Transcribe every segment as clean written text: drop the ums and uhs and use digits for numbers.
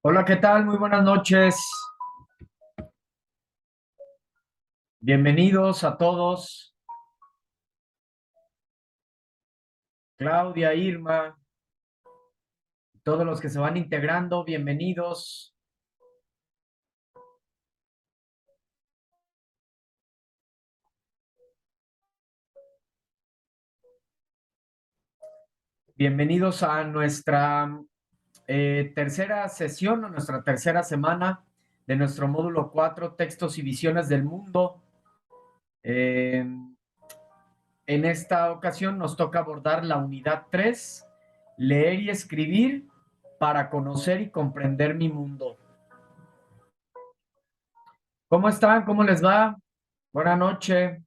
Hola, ¿qué tal? Muy buenas noches. Bienvenidos a todos. Claudia, Irma, todos los que se van integrando, bienvenidos. Bienvenidos a nuestra tercera sesión, a nuestra tercera semana de nuestro módulo 4, Textos y Visiones del Mundo. Eh, en esta ocasión nos toca abordar la unidad 3, leer y escribir para conocer y comprender mi mundo. ¿Cómo están? ¿Cómo les va? Buenas noches.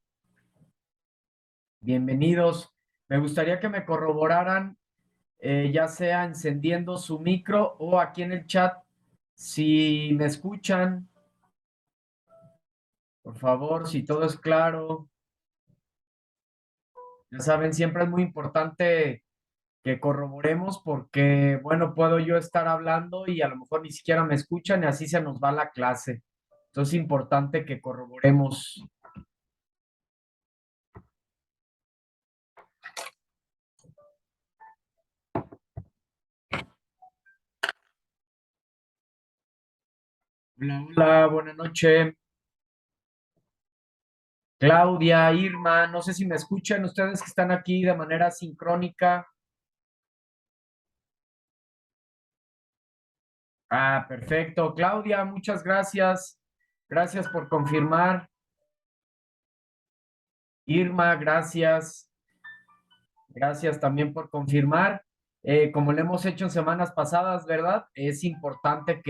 Bienvenidos. Me gustaría que me corroboraran, ya sea encendiendo su micro o aquí en el chat, si me escuchan, por favor, si todo es claro. Ya saben, siempre es muy importante que corroboremos porque, bueno, puedo yo estar hablando y a lo mejor ni siquiera me escuchan y así se nos va la clase. Entonces es importante que corroboremos. Hola, hola, buenas noches. Claudia, Irma, no sé si me escuchan ustedes que están aquí de manera sincrónica. Ah, perfecto. Claudia, muchas gracias. Gracias por confirmar. Irma, gracias. Gracias también por confirmar. Como lo hemos hecho en semanas pasadas, ¿verdad? Es importante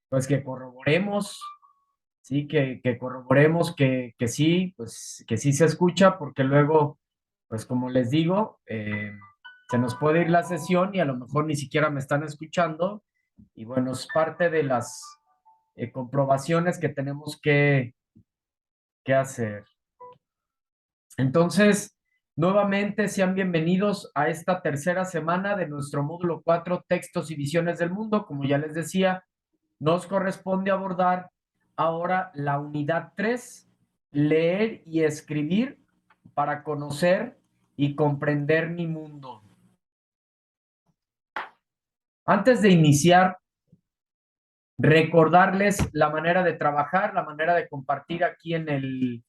pues, que corroboremos, sí, que corroboremos que sí, pues, que sí se escucha, porque luego, pues, como les digo, se nos puede ir la sesión y a lo mejor ni siquiera me están escuchando. Y bueno, es parte de las comprobaciones que tenemos que hacer. Entonces, nuevamente sean bienvenidos a esta tercera semana de nuestro módulo 4, Textos y Visiones del Mundo. Como ya les decía, nos corresponde abordar ahora la unidad 3, leer y escribir para conocer y comprender mi mundo. Antes de iniciar, recordarles la manera de trabajar, la manera de compartir aquí en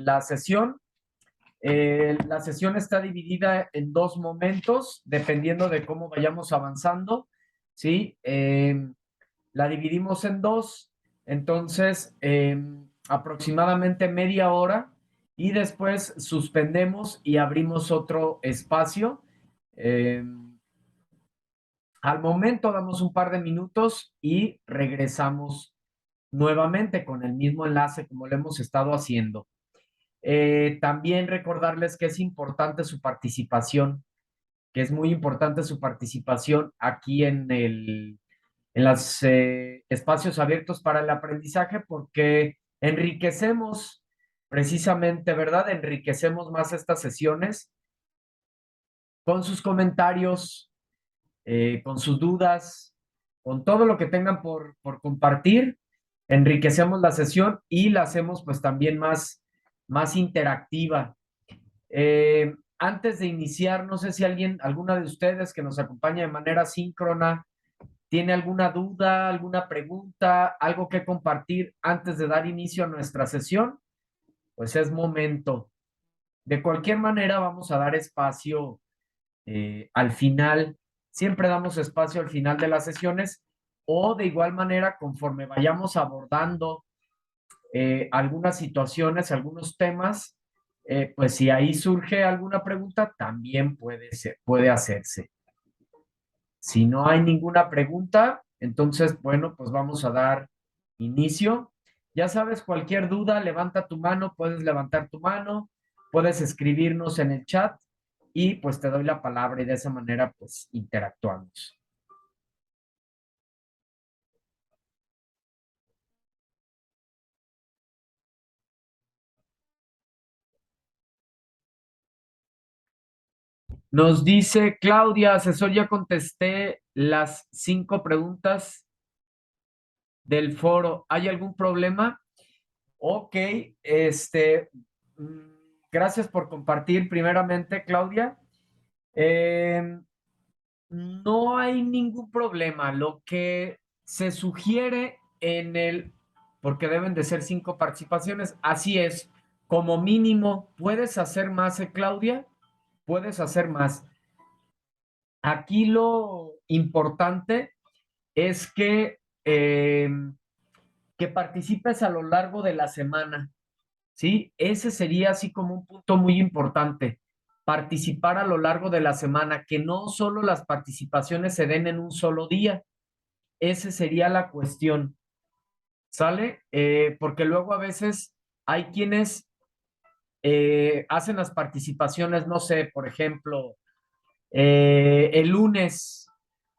la sesión. La sesión está dividida en dos momentos, dependiendo de cómo vayamos avanzando, ¿sí? La dividimos en dos, entonces aproximadamente media hora y después suspendemos y abrimos otro espacio. Eh, Al momento damos un par de minutos y regresamos nuevamente con el mismo enlace como lo hemos estado haciendo. También recordarles que es importante su participación, que es muy importante su participación aquí en los espacios abiertos para el aprendizaje, porque enriquecemos precisamente, ¿verdad? Enriquecemos más estas sesiones con sus comentarios, con sus dudas, con todo lo que tengan por compartir. Enriquecemos la sesión y la hacemos pues también más interactiva. Antes de iniciar, no sé si alguna de ustedes que nos acompaña de manera síncrona, tiene alguna duda, alguna pregunta, algo que compartir antes de dar inicio a nuestra sesión, pues es momento. De cualquier manera, vamos a dar espacio al final. Siempre damos espacio al final de las sesiones o de igual manera, conforme vayamos abordando algunas situaciones, algunos temas, pues si ahí surge alguna pregunta, también puede hacerse. Si no hay ninguna pregunta, entonces, bueno, pues vamos a dar inicio. Ya sabes, cualquier duda, levanta tu mano, puedes levantar tu mano, puedes escribirnos en el chat y pues te doy la palabra y de esa manera pues interactuamos. Nos dice Claudia, asesor, ya contesté las 5 preguntas del foro. ¿Hay algún problema? Ok, mm, gracias por compartir primeramente, Claudia. Eh, no hay ningún problema. Lo que se sugiere porque deben de ser 5 participaciones, así es, como mínimo, ¿puedes hacer más, Claudia? Puedes hacer más. Aquí lo importante es que participes a lo largo de la semana, ¿sí? Ese sería así como un punto muy importante, participar a lo largo de la semana, que no solo las participaciones se den en un solo día, esa sería la cuestión, ¿sale? Porque luego a veces hay quienes hacen las participaciones, no sé, por ejemplo, el lunes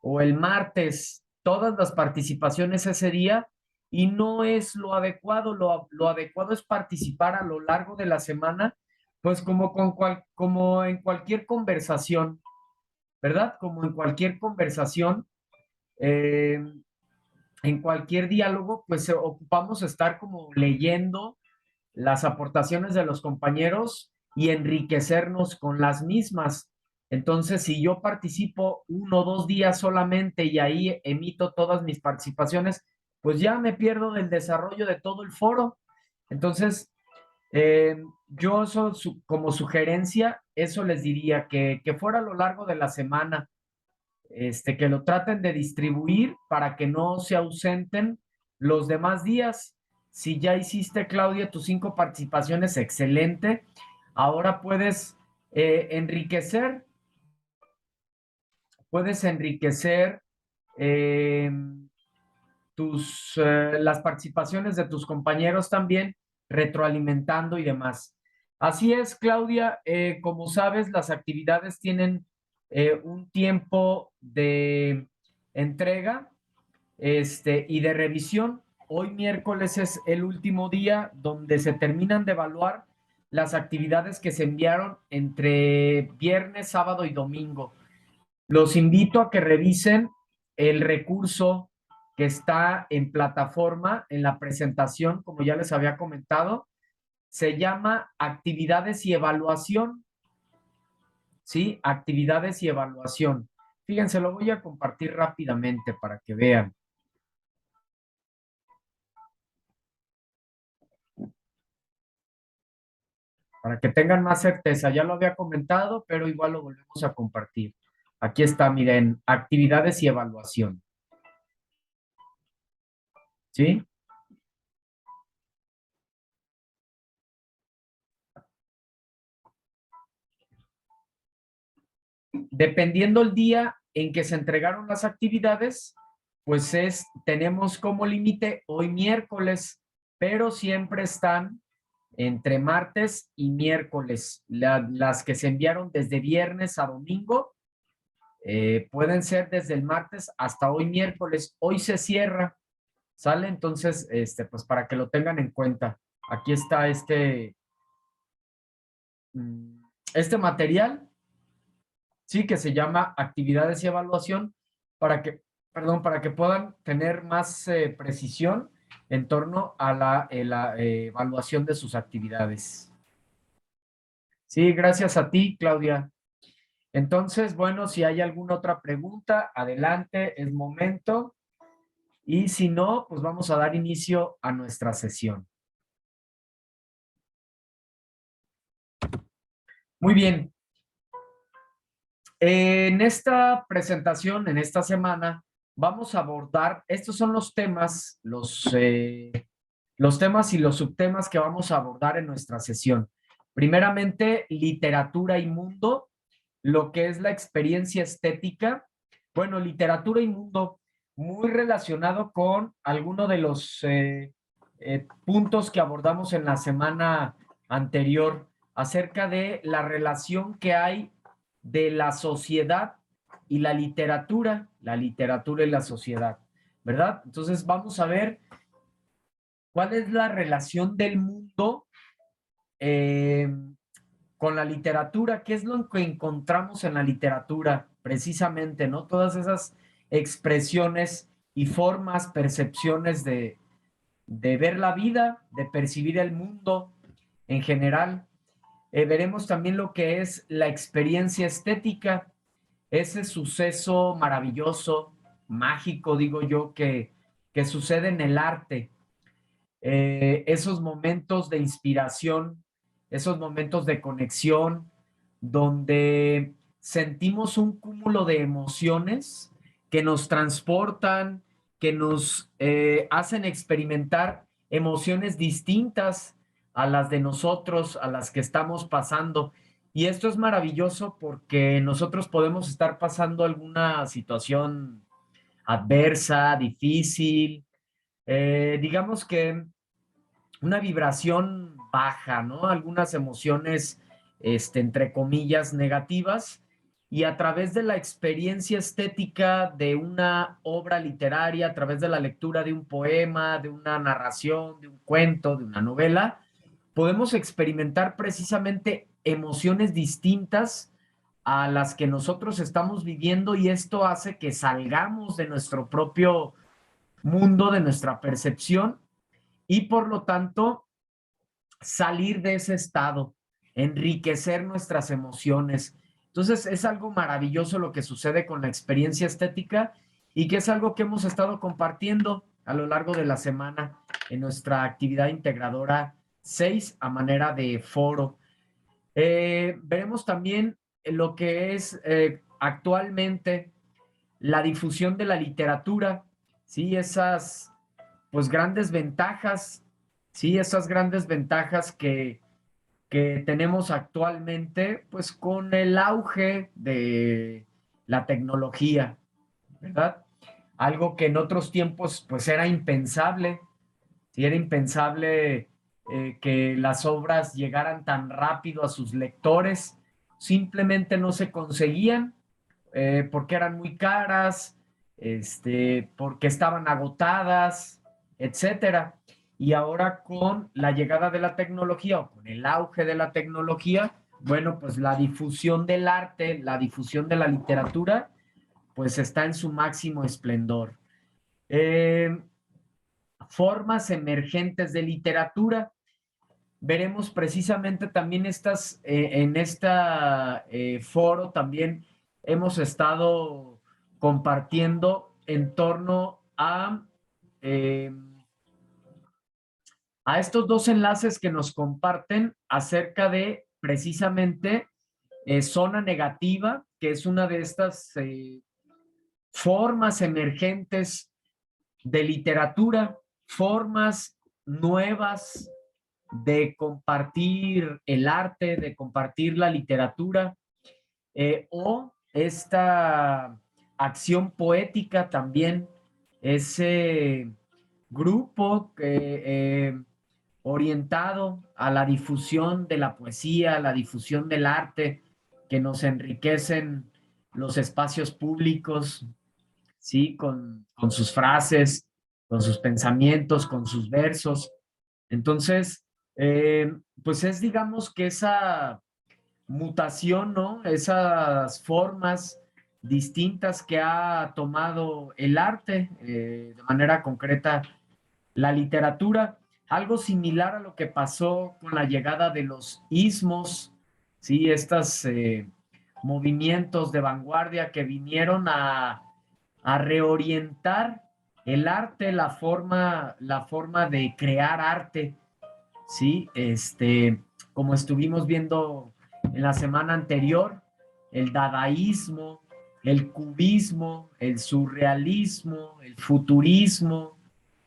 o el martes, todas las participaciones ese día y no es lo adecuado. Lo adecuado es participar a lo largo de la semana, pues como en cualquier conversación, ¿verdad? Como en cualquier conversación, eh, en cualquier diálogo, pues ocupamos estar como leyendo las aportaciones de los compañeros y enriquecernos con las mismas. Entonces, si yo participo 1 o 2 días solamente y ahí emito todas mis participaciones, pues ya me pierdo del desarrollo de todo el foro. Entonces, yo como sugerencia, eso les diría que fuera a lo largo de la semana, que lo traten de distribuir para que no se ausenten los demás días. Si ya hiciste, Claudia, tus 5 participaciones, excelente. Ahora enriquecer, puedes enriquecer eh, las participaciones de tus compañeros también, retroalimentando y demás. Así es, Claudia, como sabes, las actividades tienen un tiempo de entrega y de revisión. Hoy miércoles es el último día donde se terminan de evaluar las actividades que se enviaron entre viernes, sábado y domingo. Los invito a que revisen el recurso que está en plataforma, en la presentación, como ya les había comentado. Se llama actividades y evaluación, ¿sí? Actividades y evaluación. Fíjense, lo voy a compartir rápidamente para que vean. Para que tengan más certeza. Ya lo había comentado, pero igual lo volvemos a compartir. Aquí está, miren, actividades y evaluación. ¿Sí? Dependiendo el día en que se entregaron las actividades, pues tenemos como límite hoy miércoles, pero siempre están entre martes y miércoles. Las que se enviaron desde viernes a domingo pueden ser desde el martes hasta hoy miércoles. Hoy se cierra, ¿sale? Entonces, pues para que lo tengan en cuenta. Aquí está este material, sí, que se llama actividades y evaluación, para que puedan tener más precisión en torno a la evaluación de sus actividades. Sí, gracias a ti, Claudia. Entonces, bueno, si hay alguna otra pregunta, adelante, es momento. Y si no, pues vamos a dar inicio a nuestra sesión. Muy bien. En esta presentación, en esta semana, vamos a abordar, estos son los temas y los subtemas que vamos a abordar en nuestra sesión. Primeramente, literatura y mundo, lo que es la experiencia estética. Bueno, literatura y mundo, muy relacionado con alguno de los puntos que abordamos en la semana anterior acerca de la relación que hay de la sociedad y la literatura y la sociedad, ¿verdad? Entonces vamos a ver cuál es la relación del mundo eh, con la literatura, ¿qué es lo que encontramos en la literatura? Precisamente, ¿no? Todas esas expresiones y formas, percepciones de ver la vida, de percibir el mundo en general. Veremos también lo que es la experiencia estética, ese suceso maravilloso, mágico, digo yo, que sucede en el arte. Esos momentos de inspiración, esos momentos de conexión, donde sentimos un cúmulo de emociones que nos transportan, que nos hacen experimentar emociones distintas a las de nosotros, a las que estamos pasando. Y esto es maravilloso porque nosotros podemos estar pasando alguna situación adversa, difícil, digamos que una vibración baja, ¿no? Algunas emociones, entre comillas, negativas, y a través de la experiencia estética de una obra literaria, a través de la lectura de un poema, de una narración, de un cuento, de una novela, podemos experimentar precisamente emociones distintas a las que nosotros estamos viviendo, y esto hace que salgamos de nuestro propio mundo, de nuestra percepción, y por lo tanto salir de ese estado, enriquecer nuestras emociones. Entonces es algo maravilloso lo que sucede con la experiencia estética, y que es algo que hemos estado compartiendo a lo largo de la semana en nuestra actividad integradora 6 a manera de foro. Veremos también lo que es actualmente la difusión de la literatura, ¿sí? Esas, pues, grandes ventajas, ¿sí? Esas grandes ventajas que tenemos actualmente, pues, con el auge de la tecnología, ¿verdad? Algo que en otros tiempos, pues, era impensable, ¿sí? Era impensable que las obras llegaran tan rápido a sus lectores, simplemente no se conseguían, porque eran muy caras, porque estaban agotadas, etcétera. Y ahora con la llegada de la tecnología, o con el auge de la tecnología, bueno, pues la difusión del arte, la difusión de la literatura, pues está en su máximo esplendor. Eh, Formas emergentes de literatura. Veremos precisamente también estas, en esta foro también hemos estado compartiendo en torno eh, a estos dos enlaces que nos comparten acerca de precisamente zona negativa, que es una de estas formas emergentes de literatura, formas nuevas de compartir el arte, de compartir la literatura, o esta acción poética también, ese grupo orientado a la difusión de la poesía, a la difusión del arte, que nos enriquecen los espacios públicos, ¿sí? Con sus frases, con sus pensamientos, con sus versos. Entonces, pues es, digamos, que esa mutación, ¿no? Esas formas distintas que ha tomado el arte, de manera concreta la literatura, algo similar a lo que pasó con la llegada de los ismos, ¿sí? Estos movimientos de vanguardia que vinieron a reorientar el arte, la forma de crear arte, ¿sí? Como estuvimos viendo en la semana anterior, el dadaísmo, el cubismo, el surrealismo, el futurismo,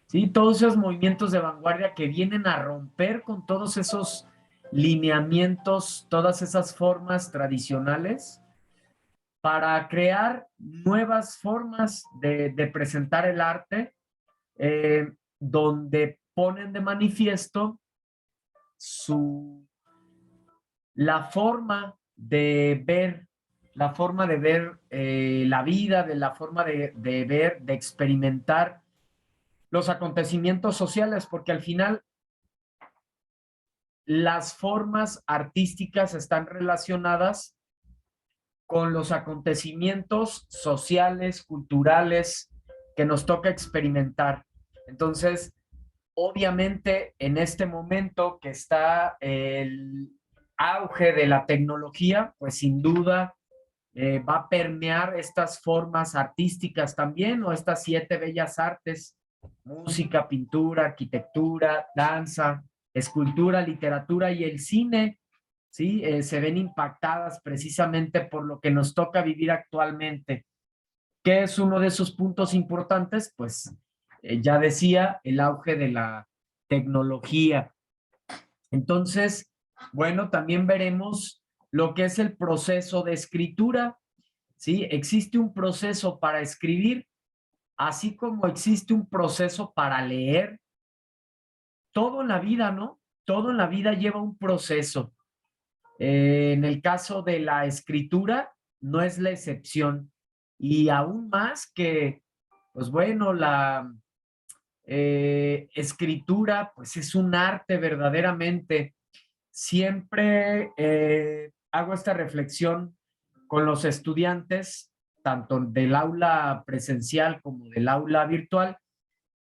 ¿sí? Todos esos movimientos de vanguardia que vienen a romper con todos esos lineamientos, todas esas formas tradicionales, para crear nuevas formas de presentar el arte, donde ponen de manifiesto su, la forma de ver, la forma de ver la vida, de la forma de ver, de experimentar los acontecimientos sociales, porque al final las formas artísticas están relacionadas con los acontecimientos sociales, culturales que nos toca experimentar. Entonces, obviamente, en este momento que está el auge de la tecnología, pues sin duda va a permear estas formas artísticas también, o estas 7 bellas artes: música, pintura, arquitectura, danza, escultura, literatura y el cine. ¿Sí? Se ven impactadas precisamente por lo que nos toca vivir actualmente. ¿Qué es uno de esos puntos importantes? Pues ya decía, el auge de la tecnología. Entonces, bueno, también veremos lo que es el proceso de escritura. ¿Sí? Existe un proceso para escribir, así como existe un proceso para leer. Todo en la vida, ¿no? Todo en la vida lleva un proceso. En el caso de la escritura, no es la excepción. Y aún más que, pues bueno, la escritura, pues es un arte verdaderamente. Siempre hago esta reflexión con los estudiantes, tanto del aula presencial como del aula virtual,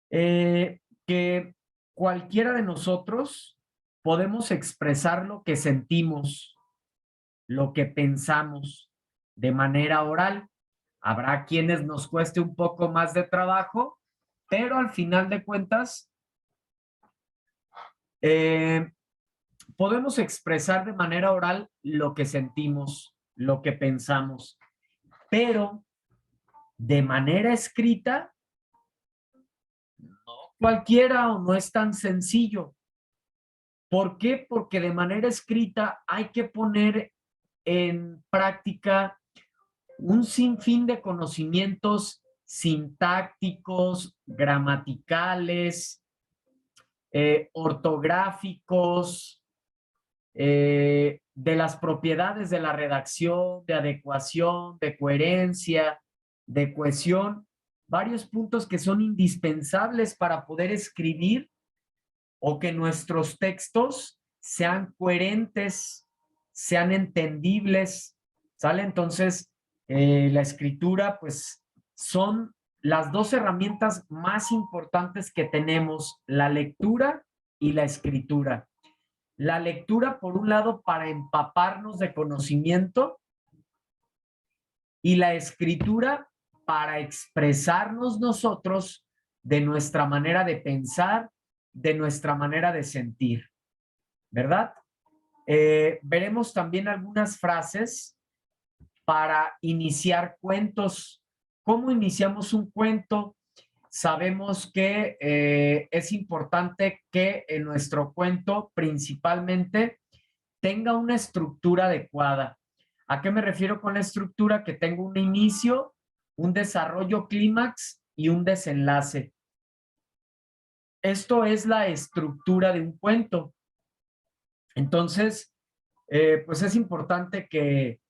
que cualquiera de nosotros podemos expresar lo que sentimos, lo que pensamos de manera oral. Habrá quienes nos cueste un poco más de trabajo, pero al final de cuentas, eh, podemos expresar de manera oral lo que sentimos, lo que pensamos, pero de manera escrita, no cualquiera o no es tan sencillo. ¿Por qué? Porque de manera escrita hay que poner en práctica un sinfín de conocimientos sintácticos, gramaticales, ortográficos, de las propiedades de la redacción, de adecuación, de coherencia, de cohesión, varios puntos que son indispensables para poder escribir o que nuestros textos sean coherentes, sean entendibles, ¿sale? Entonces, la escritura, pues, son las 2 herramientas más importantes que tenemos: la lectura y la escritura. La lectura, por un lado, para empaparnos de conocimiento, y la escritura para expresarnos nosotros de nuestra manera de pensar, de nuestra manera de sentir, ¿verdad? Veremos también algunas frases para iniciar cuentos. ¿Cómo iniciamos un cuento? Sabemos que es importante que en nuestro cuento principalmente tenga una estructura adecuada. ¿A qué me refiero con la estructura? Que tenga un inicio, un desarrollo clímax y un desenlace. Esto es la estructura de un cuento. Entonces, pues es importante que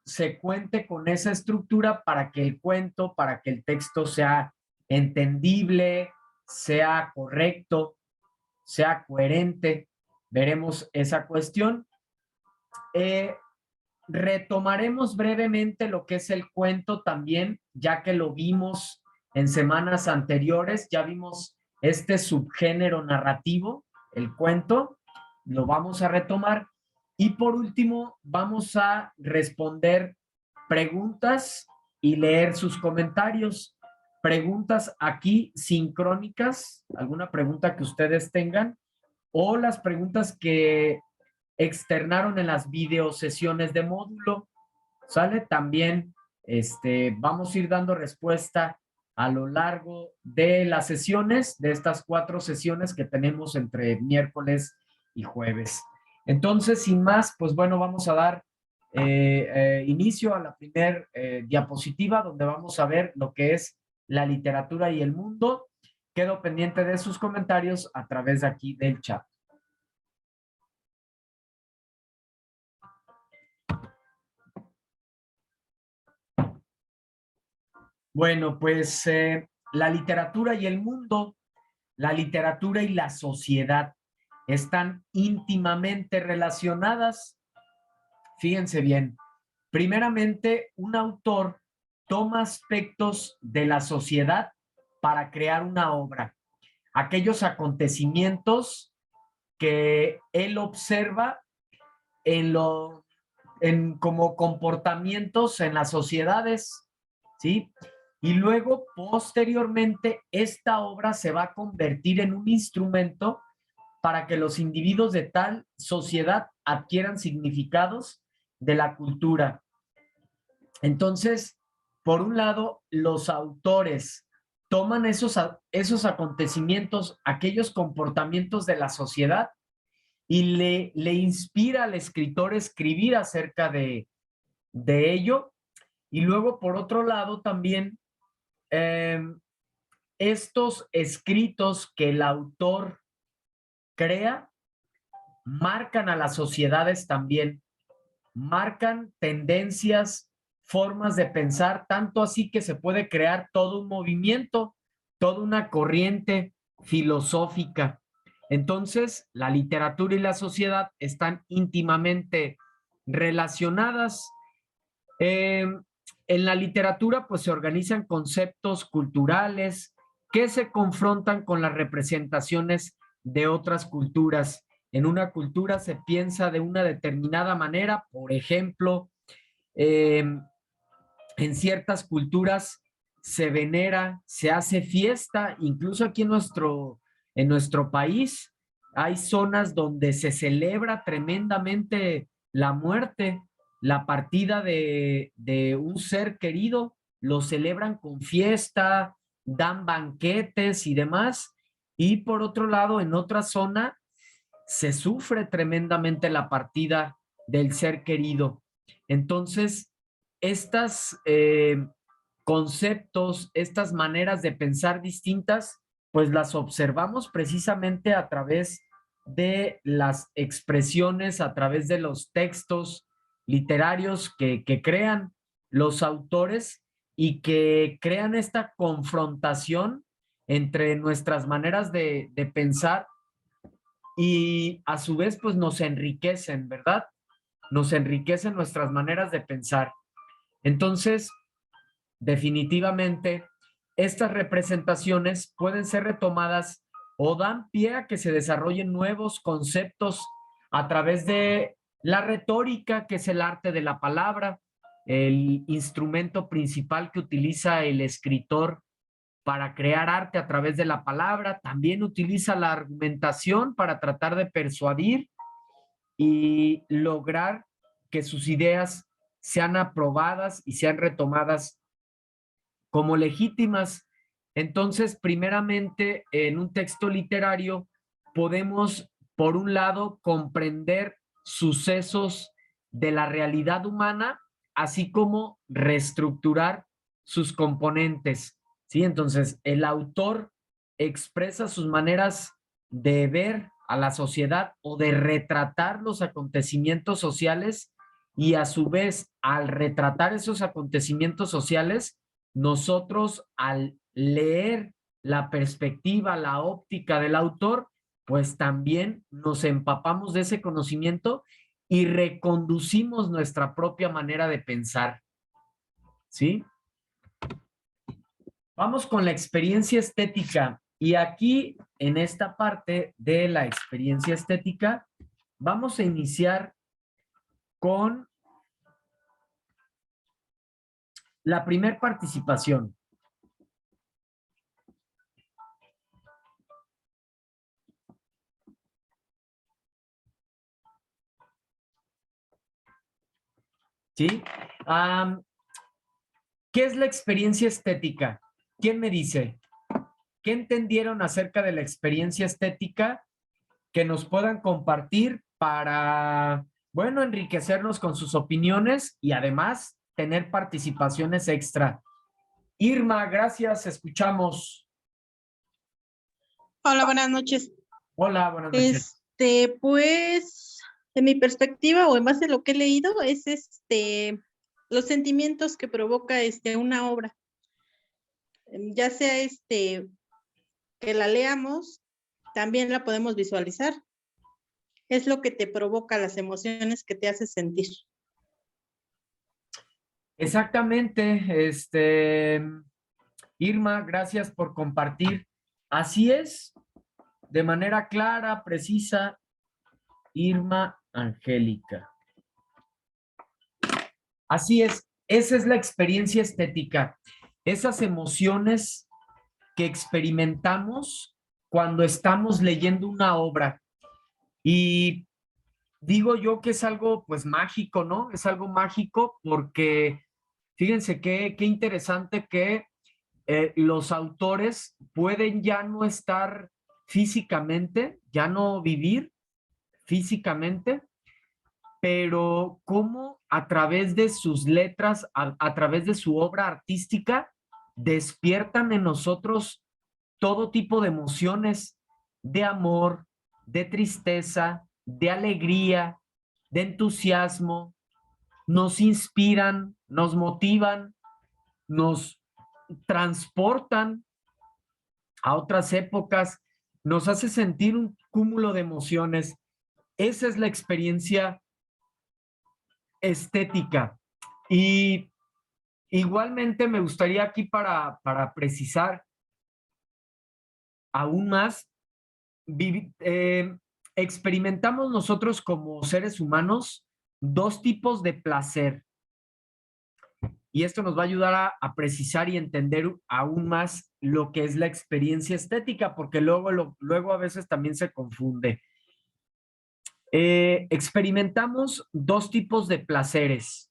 se cuente con esa estructura para que el cuento, para que el texto sea entendible, sea correcto, sea coherente. Veremos esa cuestión. Retomaremos brevemente lo que es el cuento también, ya que lo vimos en semanas anteriores. Ya vimos este subgénero narrativo, el cuento. Lo vamos a retomar. Y por último, vamos a responder preguntas y leer sus comentarios. Preguntas aquí sincrónicas, alguna pregunta que ustedes tengan, o las preguntas que externaron en las videosesiones de módulo, ¿sale? También vamos a ir dando respuesta a lo largo de las sesiones, de estas 4 sesiones que tenemos entre miércoles y jueves. Entonces, sin más, pues bueno, vamos a dar inicio a la primer diapositiva, donde vamos a ver lo que es la literatura y el mundo. Quedo pendiente de sus comentarios a través de aquí del chat. Bueno, pues la literatura y el mundo, la literatura y la sociedad. están íntimamente relacionadas. Fíjense bien, primeramente, un autor toma aspectos de la sociedad para crear una obra. Aquellos acontecimientos que él observa como comportamientos en las sociedades, ¿sí? Y luego, posteriormente, esta obra se va a convertir en un instrumento para que los individuos de tal sociedad adquieran significados de la cultura. Entonces, por un lado, los autores toman esos acontecimientos, aquellos comportamientos de la sociedad, y le inspira al escritor escribir acerca de ello. Y luego, por otro lado, también eh, estos escritos que el autor crea marcan a las sociedades también, marcan tendencias, formas de pensar, tanto así que se puede crear todo un movimiento, toda una corriente filosófica. Entonces, la literatura y la sociedad están íntimamente relacionadas. En la literatura, pues se organizan conceptos culturales que se confrontan con las representaciones de otras culturas. En una cultura se piensa de una determinada manera, por ejemplo, en ciertas culturas se venera, se hace fiesta, incluso aquí en nuestro país hay zonas donde se celebra tremendamente la muerte, la partida de un ser querido, lo celebran con fiesta, dan banquetes y demás. Y por otro lado, en otra zona se sufre tremendamente la partida del ser querido. Entonces, estas conceptos, estas maneras de pensar distintas, pues las observamos precisamente a través de las expresiones, a través de los textos literarios que crean los autores y que crean esta confrontación entre nuestras maneras de pensar y a su vez pues nos enriquecen, ¿verdad? Nos enriquecen nuestras maneras de pensar. Entonces, definitivamente, estas representaciones pueden ser retomadas o dan pie a que se desarrollen nuevos conceptos a través de la retórica, que es el arte de la palabra, el instrumento principal que utiliza el escritor para crear arte a través de la palabra. También utiliza la argumentación para tratar de persuadir y lograr que sus ideas sean aprobadas y sean retomadas como legítimas. Entonces, primeramente, en un texto literario podemos, por un lado, comprender sucesos de la realidad humana, así como reestructurar sus componentes, ¿sí? Entonces, el autor expresa sus maneras de ver a la sociedad o de retratar los acontecimientos sociales, y a su vez, al retratar esos acontecimientos sociales, nosotros al leer la perspectiva, la óptica del autor, pues también nos empapamos de ese conocimiento y reconducimos nuestra propia manera de pensar, ¿sí? Vamos con la experiencia estética. Y aquí, en esta parte de la experiencia estética, vamos a iniciar con la primer participación. ¿Sí? ¿Qué es la experiencia estética? ¿Quién me dice? ¿Qué entendieron acerca de la experiencia estética que nos puedan compartir para, bueno, enriquecernos con sus opiniones y además tener participaciones extra? Irma, gracias, escuchamos. Hola, buenas noches. Hola, buenas noches. Pues, de mi perspectiva o en base a lo que he leído, es los sentimientos que provoca una obra. Ya sea que la leamos, también la podemos visualizar. es lo que te provoca, las emociones que te hace sentir. Exactamente, Irma, gracias por compartir. Así es, de manera clara, precisa, Irma Angélica. Así es, esa es la experiencia estética, esas emociones que experimentamos cuando estamos leyendo una obra. Y digo yo que es algo pues mágico, ¿no? Es algo mágico porque fíjense qué interesante que los autores pueden ya no estar físicamente, ya no vivir físicamente, pero cómo a través de sus letras, a través de su obra artística, despiertan en nosotros todo tipo de emociones, de amor, de tristeza, de alegría, de entusiasmo, nos inspiran, nos motivan, nos transportan a otras épocas, nos hace sentir un cúmulo de emociones. Esa es la experiencia estética. Y igualmente me gustaría aquí para precisar aún más, experimentamos nosotros como seres humanos dos tipos de placer. Y esto nos va a ayudar a precisar y entender aún más lo que es la experiencia estética, porque luego a veces también se confunde. Experimentamos dos tipos de placeres.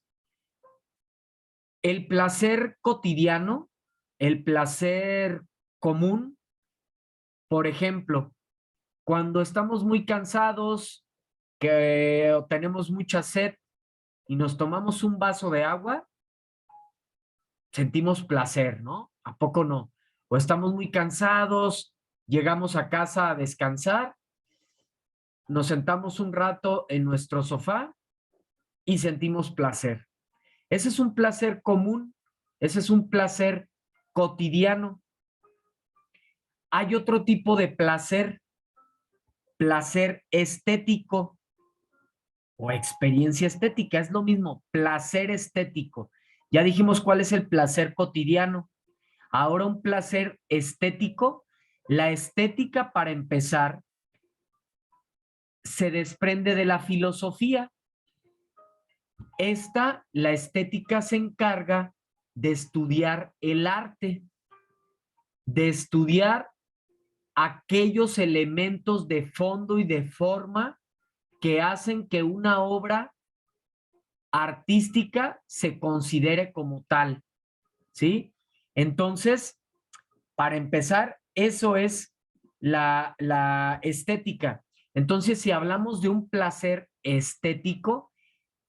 El placer cotidiano, el placer común, por ejemplo, cuando estamos muy cansados, que tenemos mucha sed y nos tomamos un vaso de agua, sentimos placer, ¿no? ¿A poco no? O estamos muy cansados, llegamos a casa a descansar, nos sentamos un rato en nuestro sofá y sentimos placer. Ese es un placer común, ese es un placer cotidiano. Hay otro tipo de placer, placer estético o experiencia estética, es lo mismo, placer estético. Ya dijimos cuál es el placer cotidiano. Ahora un placer estético. La estética, para empezar, se desprende de la filosofía. La estética se encarga de estudiar el arte, de estudiar aquellos elementos de fondo y de forma que hacen que una obra artística se considere como tal, ¿sí? Entonces, para empezar, eso es la estética. Entonces, si hablamos de un placer estético,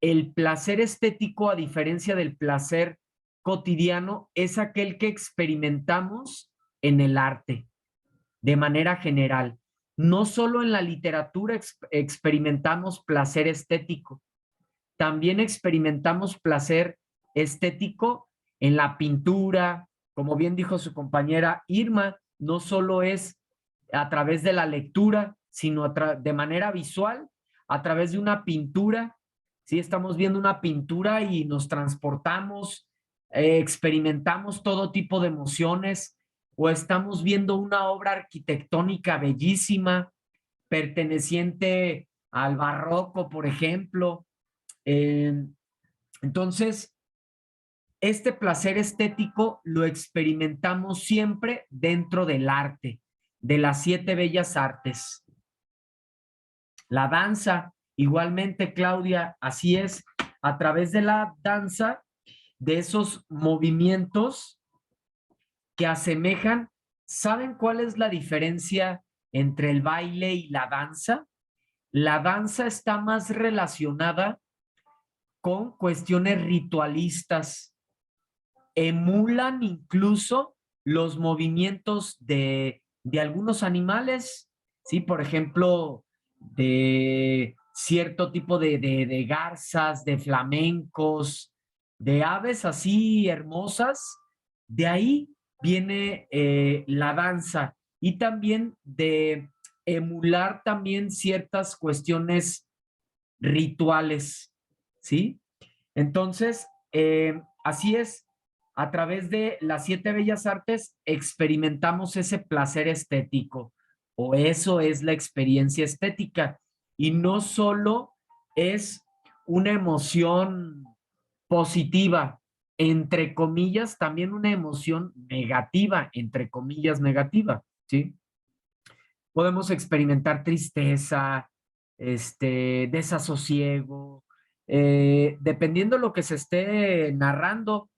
el placer estético, a diferencia del placer cotidiano, es aquel que experimentamos en el arte, de manera general. No solo en la literatura experimentamos placer estético, también experimentamos placer estético en la pintura, como bien dijo su compañera Irma, no solo es a través de la lectura, sino de manera visual, a través de una pintura. Sí, estamos viendo una pintura y nos transportamos, experimentamos todo tipo de emociones, o estamos viendo una obra arquitectónica bellísima, perteneciente al barroco, por ejemplo. Entonces, este placer estético lo experimentamos siempre dentro del arte, de las 7 bellas artes. La danza, igualmente, Claudia, así es, a través de la danza, de esos movimientos que asemejan. ¿Saben cuál es la diferencia entre el baile y la danza? La danza está más relacionada con cuestiones ritualistas, emulan incluso los movimientos de algunos animales, ¿sí? Por ejemplo, de cierto tipo de garzas, de flamencos, de aves así hermosas. De ahí viene la danza y también de emular también ciertas cuestiones rituales, ¿sí? Entonces, así es, a través de las 7 bellas artes experimentamos ese placer estético, o eso es la experiencia estética, y no solo es una emoción positiva, entre comillas, también una emoción negativa, entre comillas, negativa, ¿sí? Podemos experimentar tristeza, desasosiego, dependiendo lo que se esté narrando,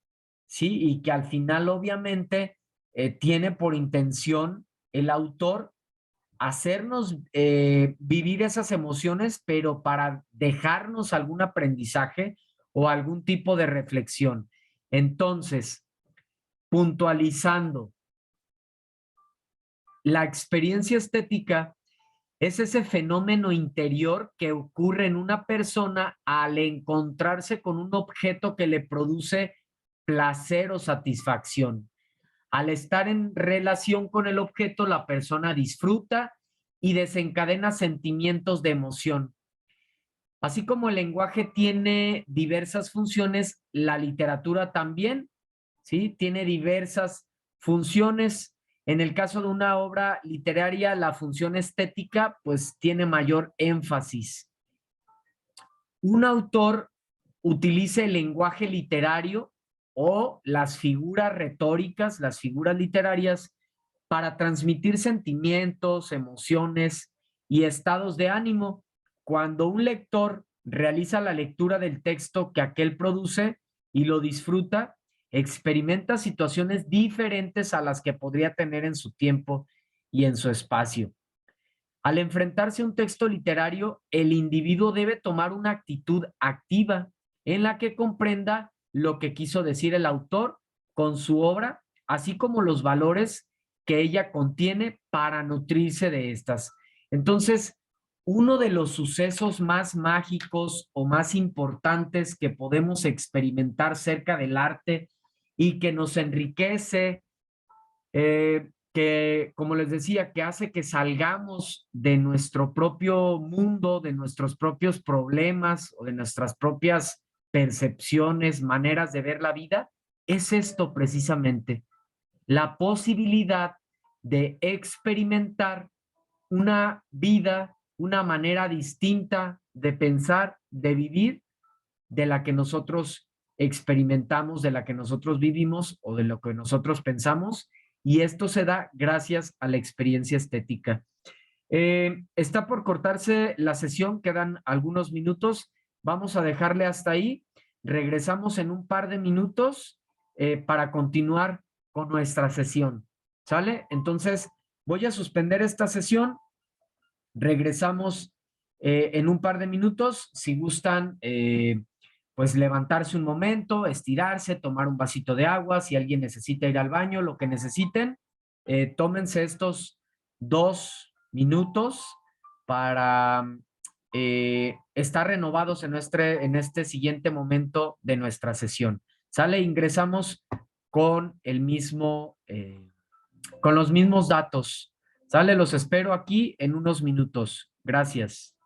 ¿sí? Y que al final, obviamente, tiene por intención el autor hacernos vivir esas emociones, pero para dejarnos algún aprendizaje o algún tipo de reflexión. Entonces, puntualizando, la experiencia estética es ese fenómeno interior que ocurre en una persona al encontrarse con un objeto que le produce placer o satisfacción. Al estar en relación con el objeto, la persona disfruta y desencadena sentimientos de emoción. Así como el lenguaje tiene diversas funciones, la literatura también, ¿sí? Tiene diversas funciones. En el caso de una obra literaria, la función estética pues tiene mayor énfasis. Un autor utiliza el lenguaje literario o las figuras retóricas, las figuras literarias, para transmitir sentimientos, emociones y estados de ánimo. Cuando un lector realiza la lectura del texto que aquel produce y lo disfruta, experimenta situaciones diferentes a las que podría tener en su tiempo y en su espacio. Al enfrentarse a un texto literario, el individuo debe tomar una actitud activa en la que comprenda lo que quiso decir el autor con su obra, así como los valores que ella contiene para nutrirse de estas. Entonces, uno de los sucesos más mágicos o más importantes que podemos experimentar cerca del arte y que nos enriquece, que, como les decía, que hace que salgamos de nuestro propio mundo, de nuestros propios problemas o de nuestras propias percepciones, maneras de ver la vida, es esto precisamente, la posibilidad de experimentar una vida, una manera distinta de pensar, de vivir, de la que nosotros experimentamos, de la que nosotros vivimos o de lo que nosotros pensamos, y esto se da gracias a la experiencia estética. Está por cortarse la sesión, quedan algunos minutos, vamos a dejarle hasta ahí, regresamos en un par de minutos para continuar con nuestra sesión, ¿sale? Entonces, voy a suspender esta sesión, regresamos en un par de minutos, si gustan, pues levantarse un momento, estirarse, tomar un vasito de agua, si alguien necesita ir al baño, lo que necesiten, tómense estos 2 minutos para estar renovados en este siguiente momento de nuestra sesión. ¿Sale? Ingresamos con el mismo, con los mismos datos. ¿Sale? Los espero aquí en unos minutos. Gracias.